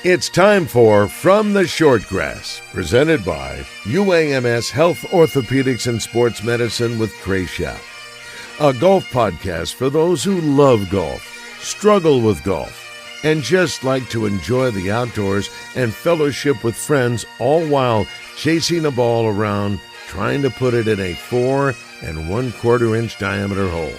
It's time for From the Shortgrass, presented by UAMS Health, Orthopedics, and Sports Medicine with Trey, a golf podcast for those who love golf, struggle with golf, and just like to enjoy the outdoors and fellowship with friends, all while chasing a ball around, trying to put it in a 4 1/4 inch diameter hole.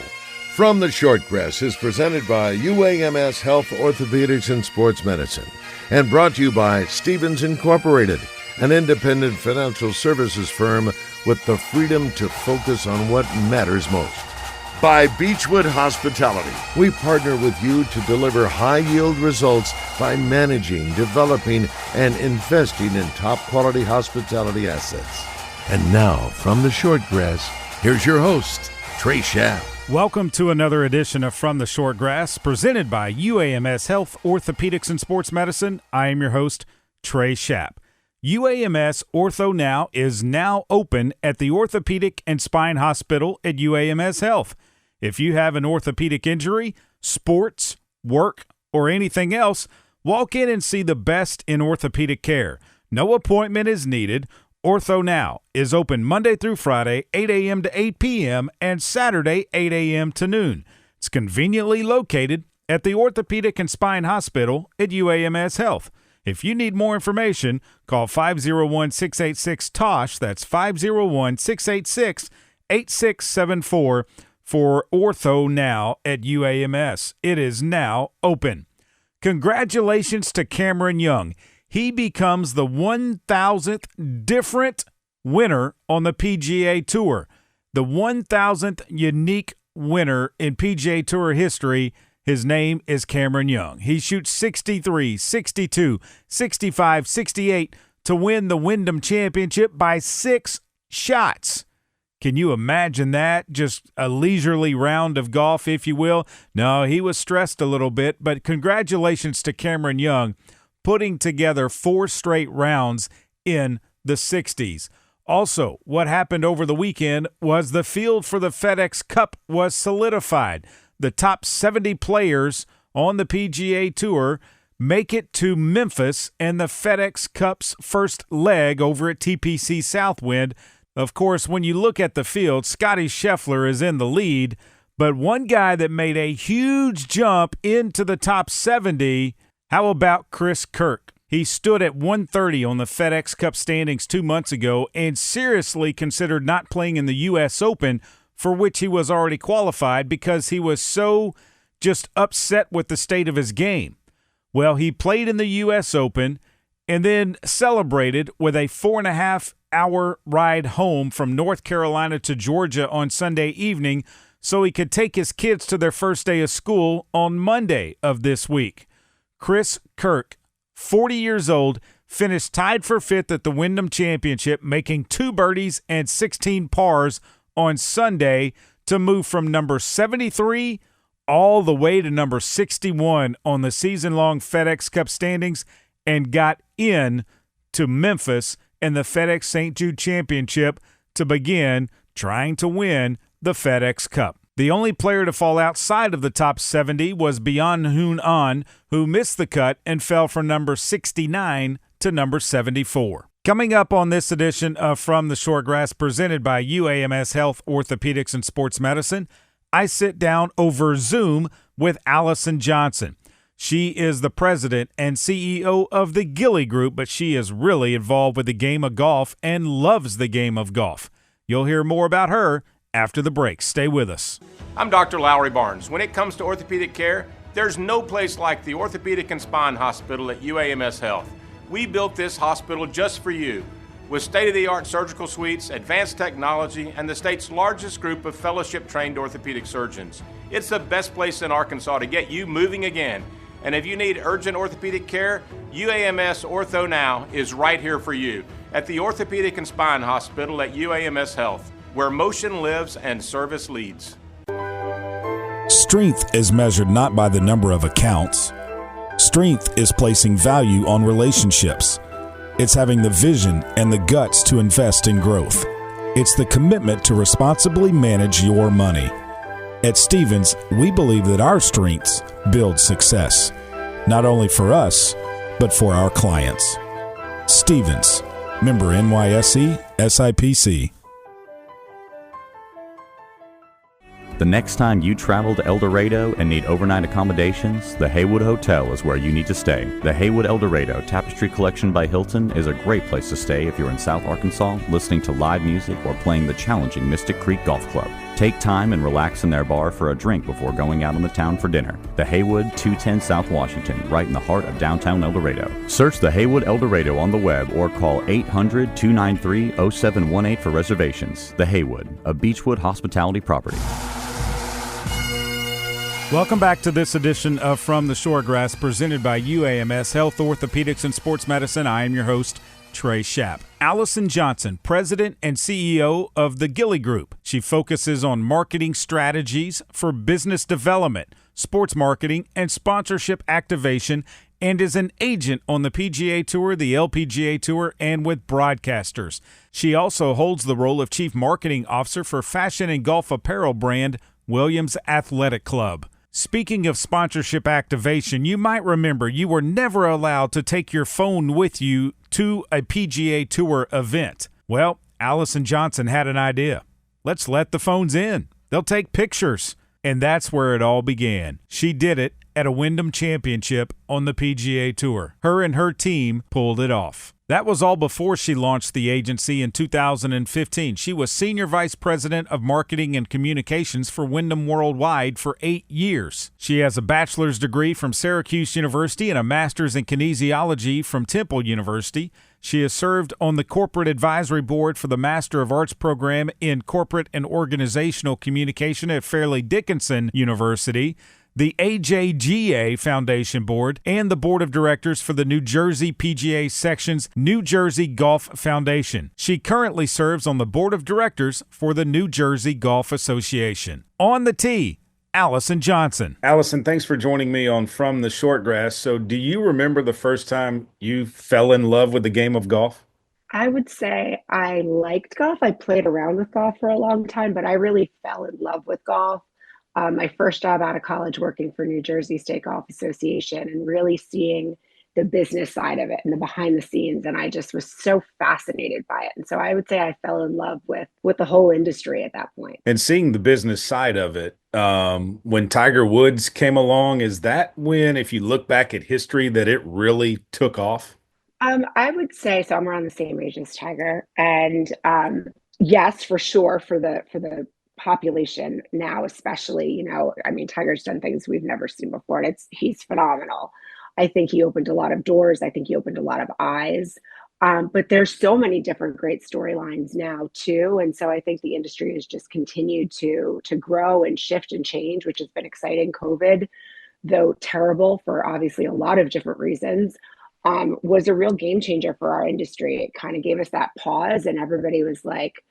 From the Shortgrass is presented by UAMS Health, Orthopedics, and Sports Medicine, and brought to you by Stevens Incorporated, an independent financial services firm with the freedom to focus on what matters most. By Beechwood Hospitality, we partner with you to deliver high-yield results by managing, developing, and investing in top-quality hospitality assets. And now, from the Shortgrass, here's your host, Trey. Welcome to another edition of From the Shortgrass, presented by UAMS Health, Orthopedics, and Sports Medicine. I am your host, Trey. UAMS Ortho Now is now open at the Orthopedic and Spine Hospital at UAMS Health. If you have an orthopedic injury, sports, work, or anything else, walk in and see the best in orthopedic care. No appointment is needed. Ortho Now is open Monday through Friday, 8 a.m. to 8 p.m., and Saturday, 8 a.m. to noon. It's conveniently located at the Orthopedic and Spine Hospital at UAMS Health. If you need more information, call 501-686-TOSH. That's 501-686-8674 for Ortho Now at UAMS. It is now open. Congratulations to Cameron Young. He becomes the 1,000th different winner on the PGA Tour. The 1,000th unique winner in PGA Tour history. His name is Cameron Young. He shoots 63, 62, 65, 68 to win the Wyndham Championship by 6 shots. Can you imagine that? Just a leisurely round of golf, if you will. No, he was stressed a little bit, but congratulations to Cameron Young, putting together 4 straight rounds in the 60s. Also, what happened over the weekend was the field for the FedEx Cup was solidified. The top 70 players on the PGA Tour make it to Memphis and the FedEx Cup's first leg over at TPC Southwind. Of course, when you look at the field, Scotty Scheffler is in the lead, but one guy that made a huge jump into the top 70, how about Chris Kirk? He stood at 130 on the FedEx Cup standings 2 months ago and seriously considered not playing in the U.S. Open, for which he was already qualified because he was so just upset with the state of his game. Well, he played in the U.S. Open and then celebrated with a 4.5-hour ride home from North Carolina to Georgia on Sunday evening so he could take his kids to their first day of school on Monday of this week. Chris Kirk, 40 years old, finished tied for 5th at the Wyndham Championship, making 2 birdies and 16 pars on Sunday to move from number 73 all the way to number 61 on the season-long FedEx Cup standings and got in to Memphis and the FedEx St. Jude Championship to begin trying to win the FedEx Cup. The only player to fall outside of the top 70 was Byon Hoon An, who missed the cut and fell from number 69 to number 74. Coming up on this edition of From the Shortgrass, presented by UAMS Health, Orthopedics, and Sports Medicine, I sit down over Zoom with Alyson Johnson. She is the president and CEO of the Gilly Group, but she is really involved with the game of golf and loves the game of golf. You'll hear more about her after the break. Stay with us. I'm Dr. Lowry Barnes. When it comes to orthopedic care, there's no place like the Orthopedic and Spine Hospital at UAMS Health. We built this hospital just for you, with state-of-the-art surgical suites, advanced technology, and the state's largest group of fellowship-trained orthopedic surgeons. It's the best place in Arkansas to get you moving again. And if you need urgent orthopedic care, UAMS Ortho Now is right here for you at the Orthopedic and Spine Hospital at UAMS Health, where motion lives and service leads. Strength is measured not by the number of accounts. Strength is placing value on relationships. It's having the vision and the guts to invest in growth. It's the commitment to responsibly manage your money. At Stevens, we believe that our strengths build success, not only for us, but for our clients. Stevens, member NYSE, SIPC. The next time you travel to El Dorado and need overnight accommodations, the Haywood Hotel is where you need to stay. The Haywood El Dorado Tapestry Collection by Hilton is a great place to stay if you're in South Arkansas listening to live music or playing the challenging Mystic Creek Golf Club. Take time and relax in their bar for a drink before going out on the town for dinner. The Haywood, 210 South Washington, right in the heart of downtown El Dorado. Search the Haywood El Dorado on the web or call 800-293-0718 for reservations. The Haywood, a Beechwood hospitality property. Welcome back to this edition of From the Shortgrass, presented by UAMS Health, Orthopedics, and Sports Medicine. I am your host, Trey Schapp. Alyson Johnson, President and CEO of the Gilly Group. She focuses on marketing strategies for business development, sports marketing, and sponsorship activation, and is an agent on the PGA Tour, the LPGA Tour, and with broadcasters. She also holds the role of Chief Marketing Officer for fashion and golf apparel brand Williams Athletic Club. Speaking of sponsorship activation, you might remember you were never allowed to take your phone with you to a PGA Tour event. Well, Alyson Johnson had an idea. Let's let the phones in. They'll take pictures. And that's where it all began. She did it at a Wyndham Championship on the PGA Tour. Her and her team pulled it off. That was all before she launched the agency in 2015. She was Senior Vice President of Marketing and Communications for Wyndham Worldwide for 8 years. She has a bachelor's degree from Syracuse University and a master's in kinesiology from Temple University. She has served on the corporate advisory board for the Master of Arts program in Corporate and Organizational Communication at Fairleigh Dickinson University, the AJGA Foundation Board, and the Board of Directors for the New Jersey PGA Section's New Jersey Golf Foundation. She currently serves on the Board of Directors for the New Jersey Golf Association. On the tee, Alyson Johnson. Alyson, thanks for joining me on From the Shortgrass. So do you remember the first time you fell in love with the game of golf? I would say I liked golf. I played around with golf for a long time, but I really fell in love with golf. My first job out of college working for New Jersey State Golf Association and really seeing the business side of it and the behind the scenes. And I just was so fascinated by it. And so I would say I fell in love with the whole industry at that point. And seeing the business side of it, when Tiger Woods came along, is that when, if you look back at history, that it really took off? I would say, so I'm around the same age as Tiger. And yes, for sure, for the population now, especially, I mean, Tiger's done things we've never seen before, and he's phenomenal. I think he opened a lot of doors. I think he opened a lot of eyes. But there's so many different great storylines now too. And so I think the industry has just continued to grow and shift and change, which has been exciting. COVID, though terrible for obviously a lot of different reasons, was a real game changer for our industry. It kind of gave us that pause and everybody was like,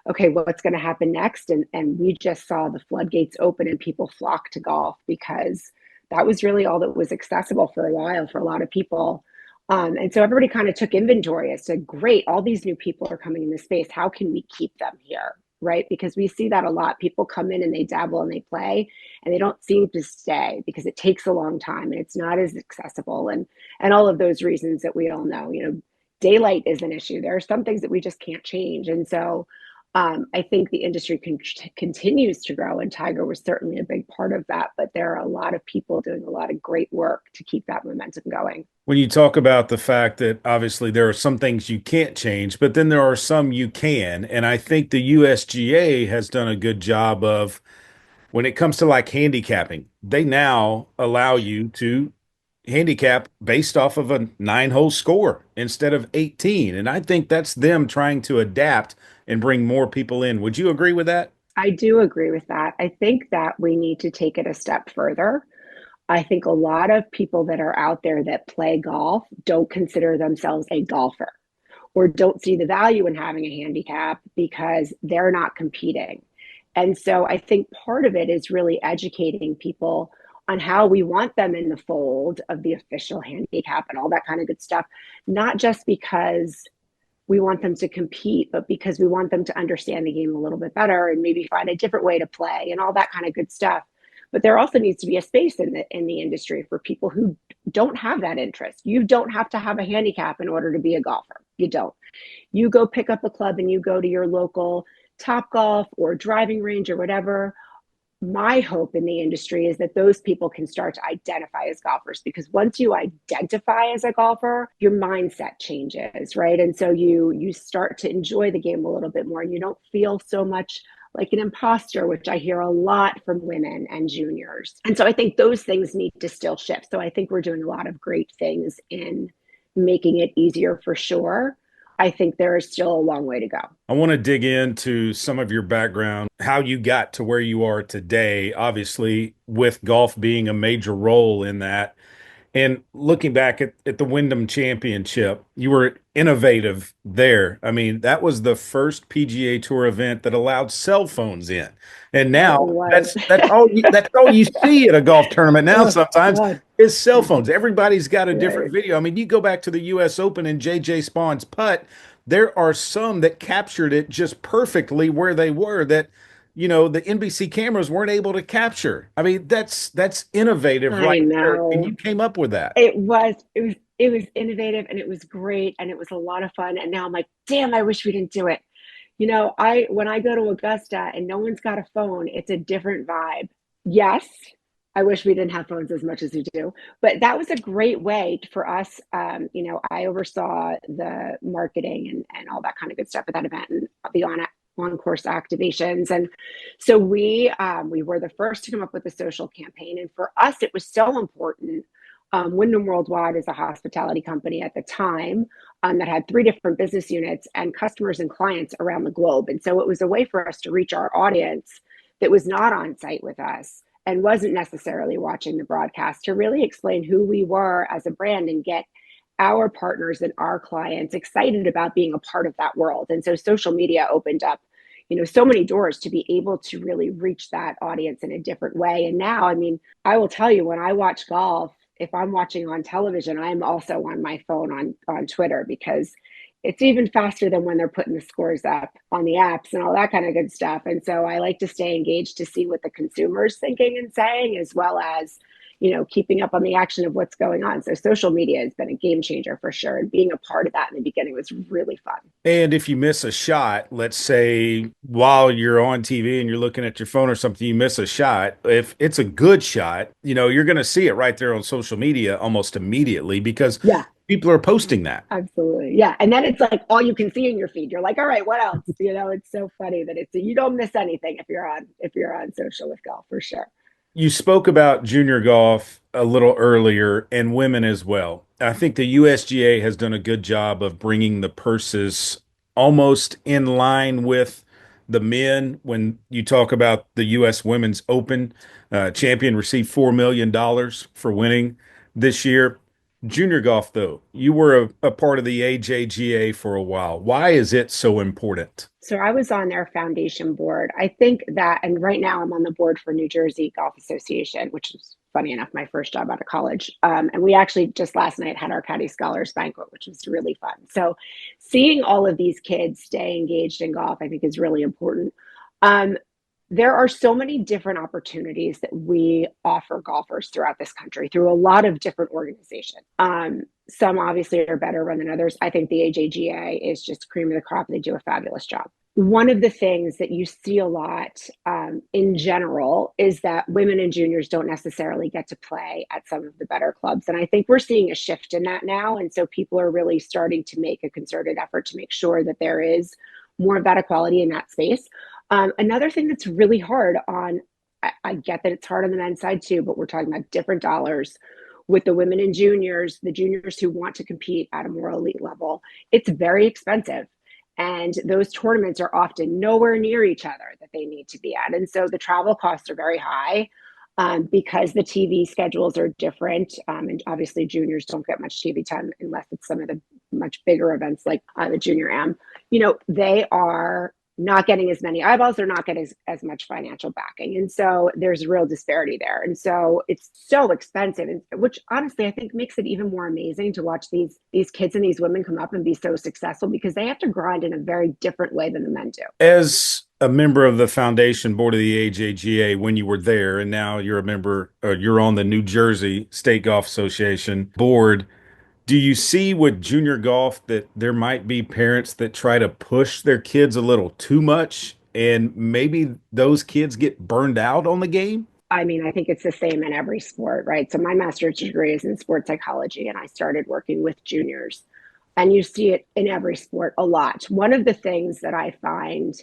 okay, what's going to happen next? And we just saw the floodgates open and people flock to golf because that was really all that was accessible for a while for a lot of people. And so everybody kind of took inventory as to, great, all these new people are coming in the space. How can we keep them here? Right? Because we see that a lot. People come in and they dabble and they play and they don't seem to stay because it takes a long time and it's not as accessible and all of those reasons that we all know. Daylight is an issue. There are some things that we just can't change. And so I think the industry continues to grow, and Tiger was certainly a big part of that. But there are a lot of people doing a lot of great work to keep that momentum going. When you talk about the fact that obviously there are some things you can't change, but then there are some you can. And I think the USGA has done a good job of, when it comes to like handicapping, they now allow you to handicap based off of a 9-hole score instead of 18. And I think that's them trying to adapt and bring more people in. Would you agree with that? I do agree with that. I think that we need to take it a step further. I think a lot of people that are out there that play golf don't consider themselves a golfer or don't see the value in having a handicap because they're not competing. And so I think part of it is really educating people on how we want them in the fold of the official handicap and all that kind of good stuff, not just because we want them to compete, but because we want them to understand the game a little bit better and maybe find a different way to play and all that kind of good stuff. But there also needs to be a space in the industry for people who don't have that interest. You don't have to have a handicap in order to be a golfer. You don't. You go pick up a club and you go to your local Top Golf or driving range or whatever. My hope in the industry is that those people can start to identify as golfers, because once you identify as a golfer, your mindset changes, right? And so you start to enjoy the game a little bit more, and you don't feel so much like an imposter, which I hear a lot from women and juniors. And so I think those things need to still shift. So I think we're doing a lot of great things in making it easier for sure. I think there is still a long way to go. I want to dig into some of your background, how you got to where you are today, obviously, with golf being a major role in that. And looking back at the Wyndham Championship, you were innovative there. I mean, that was the first PGA Tour event that allowed cell phones in. And now that's all you see at a golf tournament now sometimes is cell phones. Everybody's got a different video. I mean, you go back to the US Open and JJ Spawn's putt, there are some that captured it just perfectly where they were that the NBC cameras weren't able to capture. I mean, that's innovative, right? I know. And you came up with that. It was innovative, and it was great, and it was a lot of fun. And now I'm like, damn, I wish we didn't do it. When I go to Augusta and no one's got a phone, it's a different vibe. Yes, I wish we didn't have phones as much as we do, but that was a great way for us. I oversaw the marketing and all that kind of good stuff at that event, and the on-course activations. And so we were the first to come up with a social campaign. And for us, it was so important. Wyndham Worldwide is a hospitality company at the time that had 3 different business units and customers and clients around the globe. And so it was a way for us to reach our audience that was not on site with us and wasn't necessarily watching the broadcast, to really explain who we were as a brand and get our partners and our clients excited about being a part of that world. And so social media opened up, so many doors to be able to really reach that audience in a different way. And now, I mean, I will tell you, when I watch golf, if I'm watching on television, I'm also on my phone on Twitter, because it's even faster than when they're putting the scores up on the apps and all that kind of good stuff. And so I like to stay engaged to see what the consumer's thinking and saying, as well as keeping up on the action of what's going on. So social media has been a game changer for sure. And being a part of that in the beginning was really fun. And if you miss a shot, let's say while you're on TV and you're looking at your phone or something, you miss a shot. If it's a good shot, you're going to see it right there on social media almost immediately, because people are posting that. Absolutely. Yeah. And then it's like all you can see in your feed. You're like, all right, what else? It's so funny that you don't miss anything if you're on social with golf, for sure. You spoke about junior golf a little earlier, and women as well. I think the USGA has done a good job of bringing the purses almost in line with the men. When you talk about the U.S. Women's Open, champion received $4 million for winning this year. Junior golf, though, you were a part of the AJGA for a while. Why is it so important? So I was on their foundation board. I think that, and right now I'm on the board for New Jersey Golf Association, which is funny enough, my first job out of college. And we actually just last night had our Caddy Scholars Banquet, which was really fun. So seeing all of these kids stay engaged in golf, I think is really important. There are so many different opportunities that we offer golfers throughout this country through a lot of different organizations. Some obviously are better run than others. I think the AJGA is just cream of the crop. They do a fabulous job. One of the things that you see a lot in general is that women and juniors don't necessarily get to play at some of the better clubs. And I think we're seeing a shift in that now. And so people are really starting to make a concerted effort to make sure that there is more of that equality in that space. Another thing that's really hard I get that it's hard on the men's side too, but we're talking about different dollars with the women and juniors, the juniors who want to compete at a more elite level. It's very expensive. And those tournaments are often nowhere near each other that they need to be at. And so the travel costs are very high because the TV schedules are different. And obviously juniors don't get much TV time unless it's some of the much bigger events like the Junior Am. They are not getting as many eyeballs, they're not getting as much financial backing. And so there's real disparity there. And so it's so expensive, which honestly, I think makes it even more amazing to watch these kids and these women come up and be so successful, because they have to grind in a very different way than the men do. As a member of the foundation board of the AJGA when you were there, and now you're a member, or you're on the New Jersey State Golf Association board, do you see with junior golf that there might be parents that try to push their kids a little too much, and maybe those kids get burned out on the game? I mean, I think it's the same in every sport, right? So my master's degree is in sports psychology, and I started working with juniors. And you see it in every sport a lot. One of the things that I find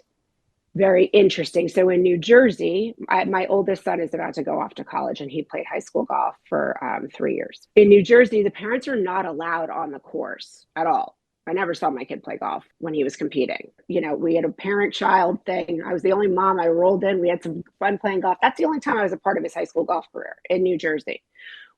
very interesting. So in New Jersey, my oldest son is about to go off to college, and he played high school golf for 3 years. In New Jersey, the parents are not allowed on the course at all. I never saw my kid play golf when he was competing. You know, we had a parent-child thing. I was the only mom. I rolled in. We had some fun playing golf. That's the only time I was a part of his high school golf career in New Jersey.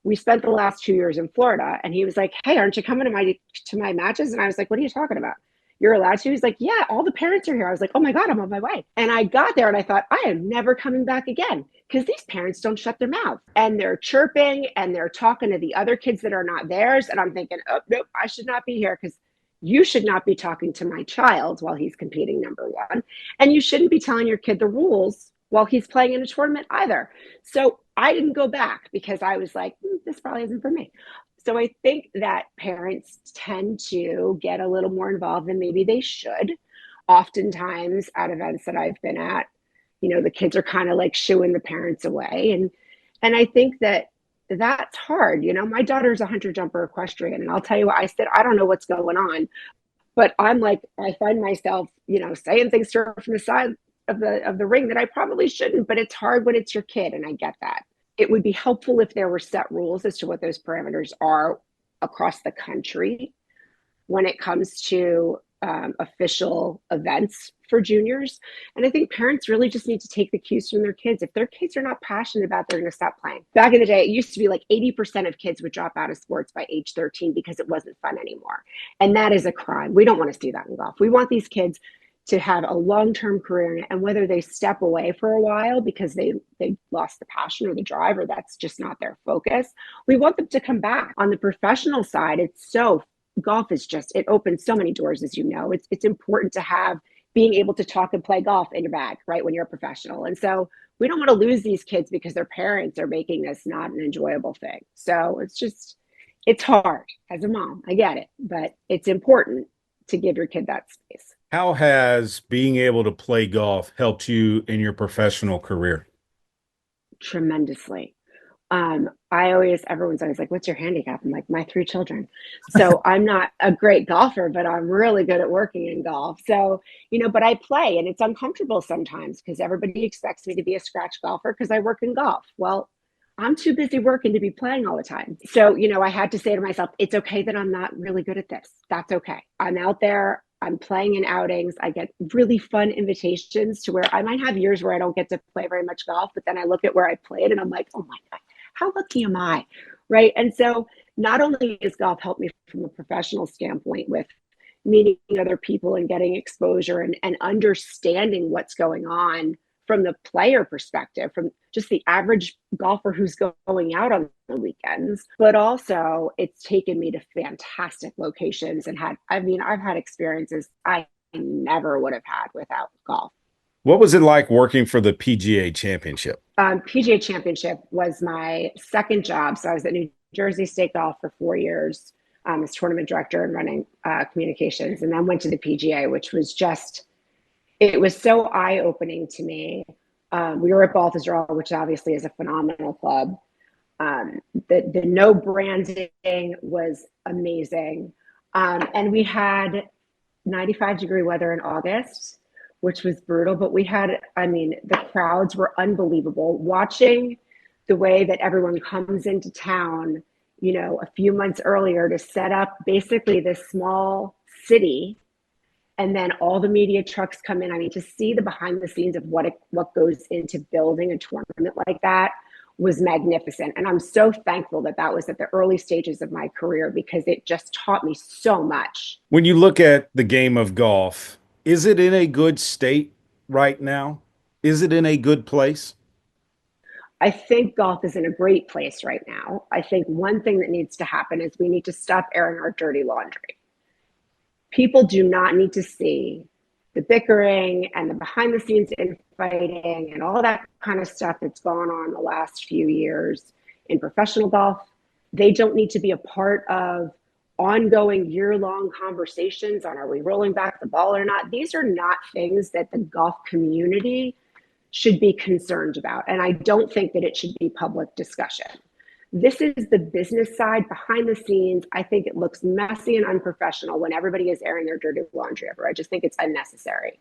We spent the last 2 years in Florida, and he was like, "Hey, aren't you coming to my matches?" And I was like, "What are you talking about? You're allowed to?" He's like, "Yeah, all the parents are here." I was like, "Oh my God, I'm on my way." And I got there and I thought, I am never coming back again, because these parents don't shut their mouth, and they're chirping and they're talking to the other kids that are not theirs. And I'm thinking, oh, nope, I should not be here, because you should not be talking to my child while he's competing, number one. And you shouldn't be telling your kid the rules while he's playing in a tournament either. So I didn't go back, because I was like, this probably isn't for me. So I think that parents tend to get a little more involved than maybe they should. Oftentimes at events that I've been at, you know, the kids are kind of like shooing the parents away. And I think that that's hard. You know, my daughter's a hunter jumper equestrian, and I'll tell you what, I said, I don't know what's going on, but I'm like, I find myself, you know, saying things to her from the side of the ring that I probably shouldn't, but it's hard when it's your kid, and I get that. It would be helpful if there were set rules as to what those parameters are across the country when it comes to official events for juniors. And I think parents really just need to take the cues from their kids. If their kids are not passionate about it, they're going to stop playing. Back in the day, it used to be like 80% of kids would drop out of sports by age 13 because it wasn't fun anymore. And that is a crime. We don't want to see that in golf. We want these kids to have a long-term career in it, and whether they step away for a while because they lost the passion or the drive, or that's just not their focus, we want them to come back. On the professional side, golf is just, it opens so many doors, as you know. It's important to have being able to talk and play golf in your bag, right, when you're a professional. And so we don't want to lose these kids because their parents are making this not an enjoyable thing. So it's hard as a mom. I get it, but it's important to give your kid that space. How has being able to play golf helped you in your professional career? Tremendously. Everyone's always like, "What's your handicap?" I'm like, my 3 children. So I'm not a great golfer, but I'm really good at working in golf. So, you know, but I play, and it's uncomfortable sometimes because everybody expects me to be a scratch golfer because I work in golf. Well, I'm too busy working to be playing all the time. So, you know, I had to say to myself, it's okay that I'm not really good at this. That's okay. I'm out there. I'm playing in outings. I get really fun invitations to where I might have years where I don't get to play very much golf, but then I look at where I played and I'm like, oh my God, how lucky am I? Right. And so not only has golf helped me from a professional standpoint with meeting other people and getting exposure and understanding what's going on from the player perspective, from just the average golfer who's going out on the weekends, but also it's taken me to fantastic locations and I've had experiences I never would have had without golf. What was it like working for the PGA Championship? PGA Championship was my second job. So I was at New Jersey State Golf for 4 years as tournament director and running communications, and then went to the PGA, which was it was so eye-opening to me. We were at Baltusrol, which obviously is a phenomenal club. The no branding was amazing. And we had 95-degree weather in August, which was brutal. But the crowds were unbelievable. Watching the way that everyone comes into town, you know, a few months earlier to set up basically this small city, and then all the media trucks come in. I mean, to see the behind the scenes of what goes into building a tournament like that was magnificent. And I'm so thankful that was at the early stages of my career, because it just taught me so much. When you look at the game of golf, Is it in a good state right now? Is it in a good place? I think golf is in a great place right now. I think one thing that needs to happen is we need to stop airing our dirty laundry. People do not need to see the bickering and the behind the scenes infighting and all that kind of stuff that's gone on the last few years in professional golf. They don't need to be a part of ongoing year-long conversations on, are we rolling back the ball or not? These are not things that the golf community should be concerned about. And I don't think that it should be public discussion. This is the business side behind the scenes. I think it looks messy and unprofessional when everybody is airing their dirty laundry over. I just think it's unnecessary.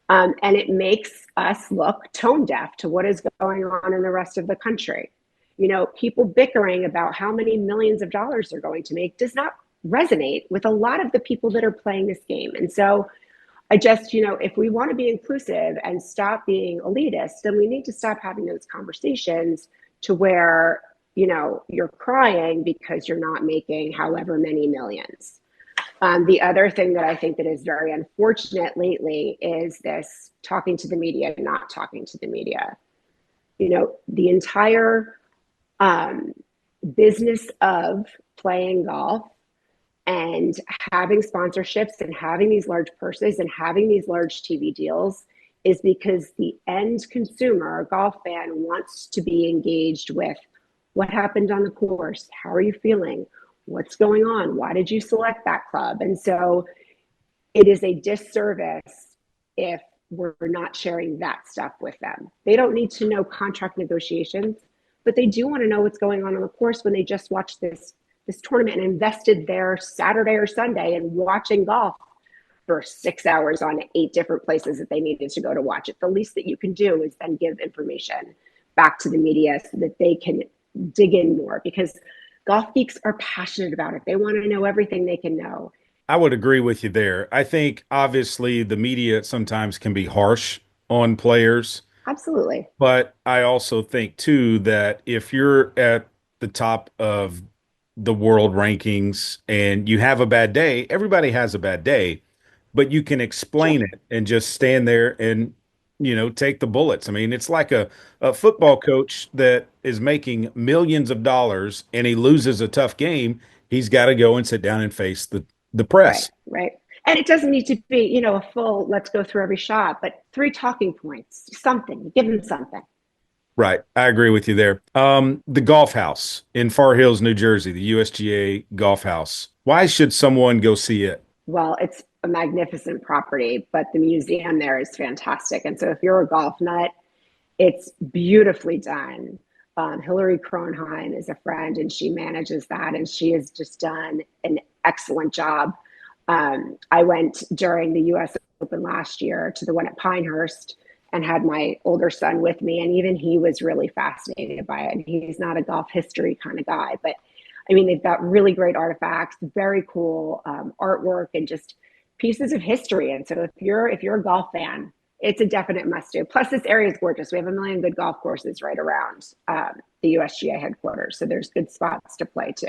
And it makes us look tone deaf to what is going on in the rest of the country. You know, people bickering about how many millions of dollars they're going to make does not resonate with a lot of the people that are playing this game. And so I just, if we want to be inclusive and stop being elitist, then we need to stop having those conversations to where, you're crying because you're not making however many millions. The other thing that I think that is very unfortunate lately is this talking to the media, not talking to the media. The entire business of playing golf and having sponsorships and having these large purses and having these large TV deals is because the end consumer, golf fan, wants to be engaged with what happened on the course, how are you feeling, what's going on, why did you select that club? And so it is a disservice if we're not sharing that stuff with them. They don't need to know contract negotiations, but they do want to know what's going on the course when they just watched this tournament and invested their Saturday or Sunday in watching golf for 6 hours on 8 different places that they needed to go to watch it. The least that you can do is then give information back to the media so that they can dig in more, because golf geeks are passionate about it. They want to know everything they can know. I would agree with you there. I think obviously the media sometimes can be harsh on players. Absolutely. But I also think too that if you're at the top of the world rankings and you have a bad day, everybody has a bad day, but you can explain it and just stand there and, take the bullets. I mean, it's like a football coach that is making millions of dollars and he loses a tough game. He's got to go and sit down and face the press. Right. And it doesn't need to be, a full, let's go through every shot, but 3 talking points, something, give them something. Right. I agree with you there. The golf house in Far Hills, New Jersey, the USGA golf house. Why should someone go see it? Well, it's a magnificent property, but the museum there is fantastic. And so if you're a golf nut, it's beautifully done. Hillary Kronheim is a friend and she manages that, and she has just done an excellent job. I went during the US Open last year to the one at Pinehurst and had my older son with me, and even he was really fascinated by it. And he's not a golf history kind of guy, but I mean, they've got really great artifacts, very cool artwork, and just pieces of history. And so if you're a golf fan, it's a definite must do. Plus, this area is gorgeous. We have a million good golf courses right around the USGA headquarters, so there's good spots to play too.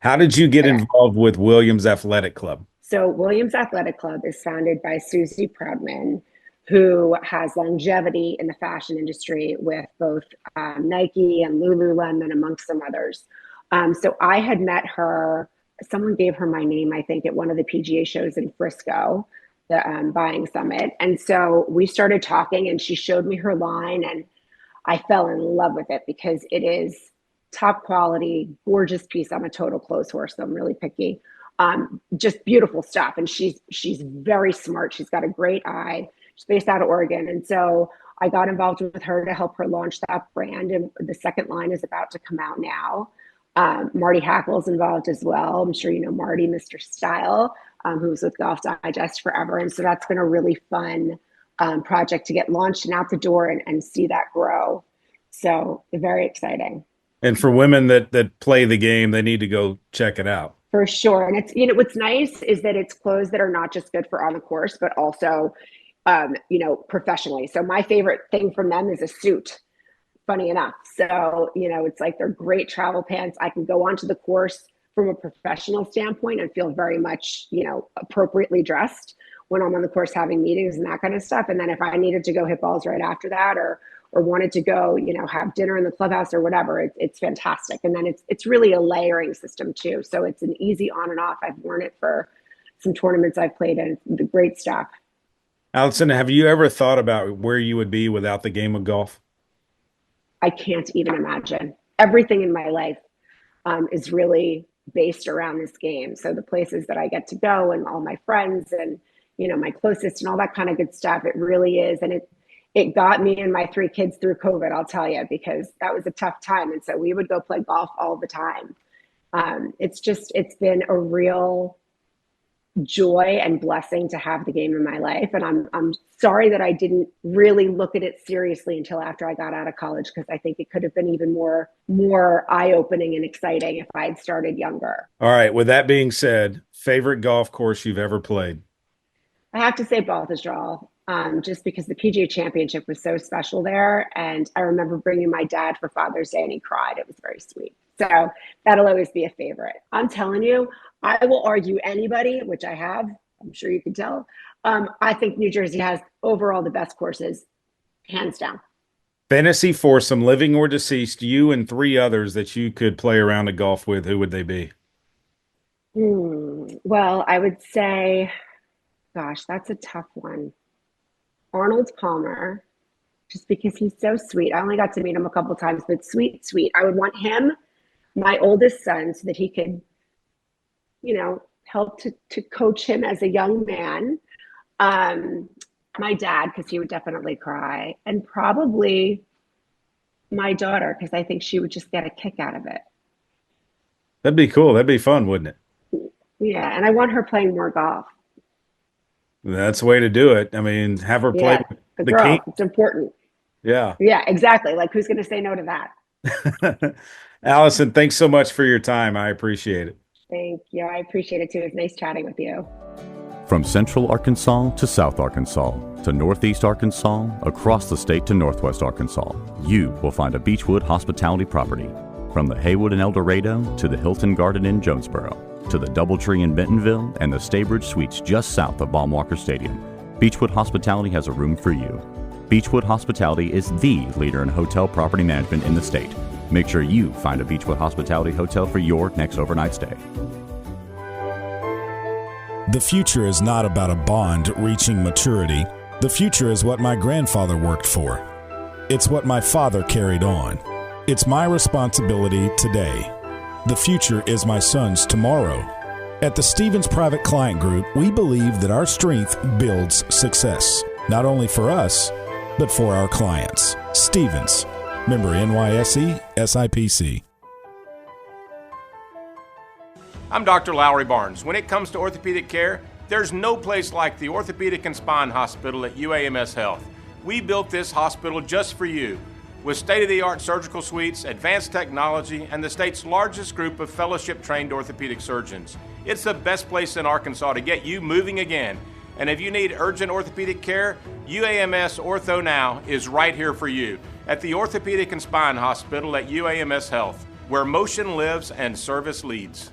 How did you get involved with Williams Athletic Club? So Williams Athletic Club is founded by Susie Proudman, who has longevity in the fashion industry with both Nike and Lululemon, amongst some others. So I had met her, someone gave her my name, I think, at one of the PGA shows in Frisco, the Buying Summit. And so we started talking and she showed me her line and I fell in love with it because it is top quality, gorgeous piece. I'm a total clothes horse, so I'm really picky. Just beautiful stuff. And she's very smart. She's got a great eye. She's based out of Oregon. And so I got involved with her to help her launch that brand. And the second line is about to come out now. Marty Hackle's involved as well. I'm sure you know Marty, Mr. Style, who was with Golf Digest forever. And so that's been a really fun project to get launched and out the door and see that grow. So very exciting. And for women that play the game, they need to go check it out. For sure. And it's, what's nice is that it's clothes that are not just good for on the course, but also, professionally. So my favorite thing from them is a suit, funny enough. So, it's like they're great travel pants. I can go onto the course from a professional standpoint and feel very much, appropriately dressed, when I'm on the course having meetings and that kind of stuff. And then if I needed to go hit balls right after that, or wanted to go, have dinner in the clubhouse or whatever, it's fantastic. And then it's really a layering system too. So it's an easy on and off. I've worn it for some tournaments I've played in. It's great stuff. Alyson, have you ever thought about where you would be without the game of golf? I can't even imagine. Everything in my life is really based around this game. So the places that I get to go and all my friends and, my closest and all that kind of good stuff, it really is. And it got me and my 3 kids through COVID, I'll tell you, because that was a tough time. And so we would go play golf all the time. It's been a real joy and blessing to have the game in my life. And I'm sorry that I didn't really look at it seriously until after I got out of college, because I think it could have been even more eye-opening and exciting if I had started younger. All right. With that being said, favorite golf course you've ever played? I have to say Baltusrol, just because the PGA Championship was so special there. And I remember bringing my dad for Father's Day and he cried. It was very sweet. So that'll always be a favorite. I'm telling you, I will argue anybody, which I have, I'm sure you can tell. I think New Jersey has overall the best courses, hands down. Fantasy foursome, living or deceased, you and 3 others that you could play around a golf with, who would they be? Well, I would say, gosh, that's a tough one. Arnold Palmer, just because he's so sweet. I only got to meet him a couple times, but sweet. I would want him, my oldest son, so that he could, help to coach him as a young man. My dad, because he would definitely cry, and probably my daughter, because I think she would just get a kick out of it. That'd be cool. That'd be fun, wouldn't it? Yeah, and I want her playing more golf. That's the way to do it. I mean, have her play the girl. King. It's important. Yeah. Yeah, exactly. Like, who's going to say no to that? Alyson, thanks so much for your time. I appreciate it. Thank you. I appreciate it too. It's nice chatting with you. From Central Arkansas to South Arkansas to Northeast Arkansas, across the state to Northwest Arkansas, you will find a Beechwood hospitality property. From the Haywood in El Dorado to the Hilton Garden in Jonesboro to the Doubletree in Bentonville and the Staybridge Suites just south of Baum-Walker Stadium, Beechwood Hospitality has a room for you. Beechwood Hospitality is the leader in hotel property management in the state. Make sure you find a Beechwood Hospitality hotel for your next overnight stay. The future is not about a bond reaching maturity. The future is what my grandfather worked for. It's what my father carried on. It's my responsibility today. The future is my son's tomorrow. At the Stevens Private Client Group, we believe that our strength builds success, not only for us, but for our clients. Stevens, member NYSE, SIPC. I'm Dr. Lowry Barnes. When it comes to orthopedic care, there's no place like the Orthopedic and Spine Hospital at UAMS Health. We built this hospital just for you, with state-of-the-art surgical suites, advanced technology, and the state's largest group of fellowship-trained orthopedic surgeons. It's the best place in Arkansas to get you moving again. And if you need urgent orthopedic care, UAMS Ortho Now is right here for you at the Orthopedic and Spine Hospital at UAMS Health, where motion lives and service leads.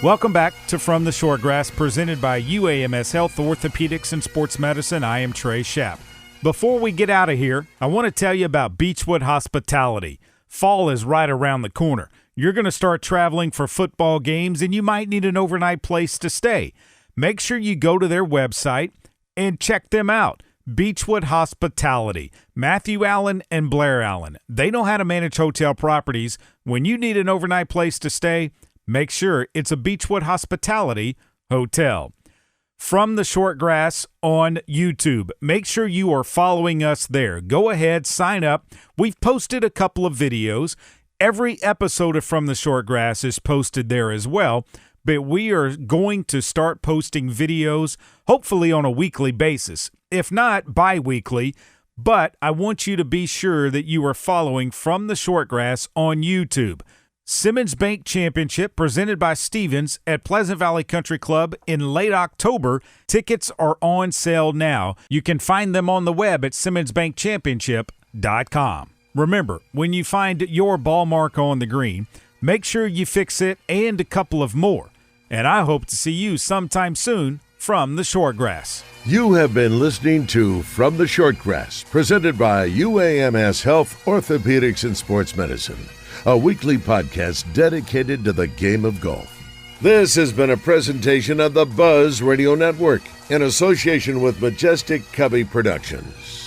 Welcome back to From the Shortgrass, presented by UAMS Health, Orthopedics, and Sports Medicine. I am Trey Schapp. Before we get out of here, I want to tell you about Beechwood Hospitality. Fall is right around the corner. You're going to start traveling for football games, and you might need an overnight place to stay. Make sure you go to their website and check them out. Beechwood Hospitality. Matthew Allen and Blair Allen. They know how to manage hotel properties. When you need an overnight place to stay, make sure it's a Beechwood Hospitality hotel. From the Shortgrass on YouTube. Make sure you are following us there. Go ahead, sign up. We've posted a couple of videos. Every episode of From the Shortgrass is posted there as well, but we are going to start posting videos hopefully on a weekly basis, if not bi-weekly. But I want you to be sure that you are following From the Shortgrass on YouTube. Simmons Bank Championship presented by Stevens at Pleasant Valley Country Club in late October. Tickets are on sale now. You can find them on the web at SimmonsBankChampionship.com. Remember, when you find your ball mark on the green, make sure you fix it and a couple of more. And I hope to see you sometime soon from the Shortgrass. You have been listening to From the Shortgrass, presented by UAMS Health, Orthopedics, and Sports Medicine, a weekly podcast dedicated to the game of golf. This has been a presentation of the Buzz Radio Network in association with Majestic Cubby Productions.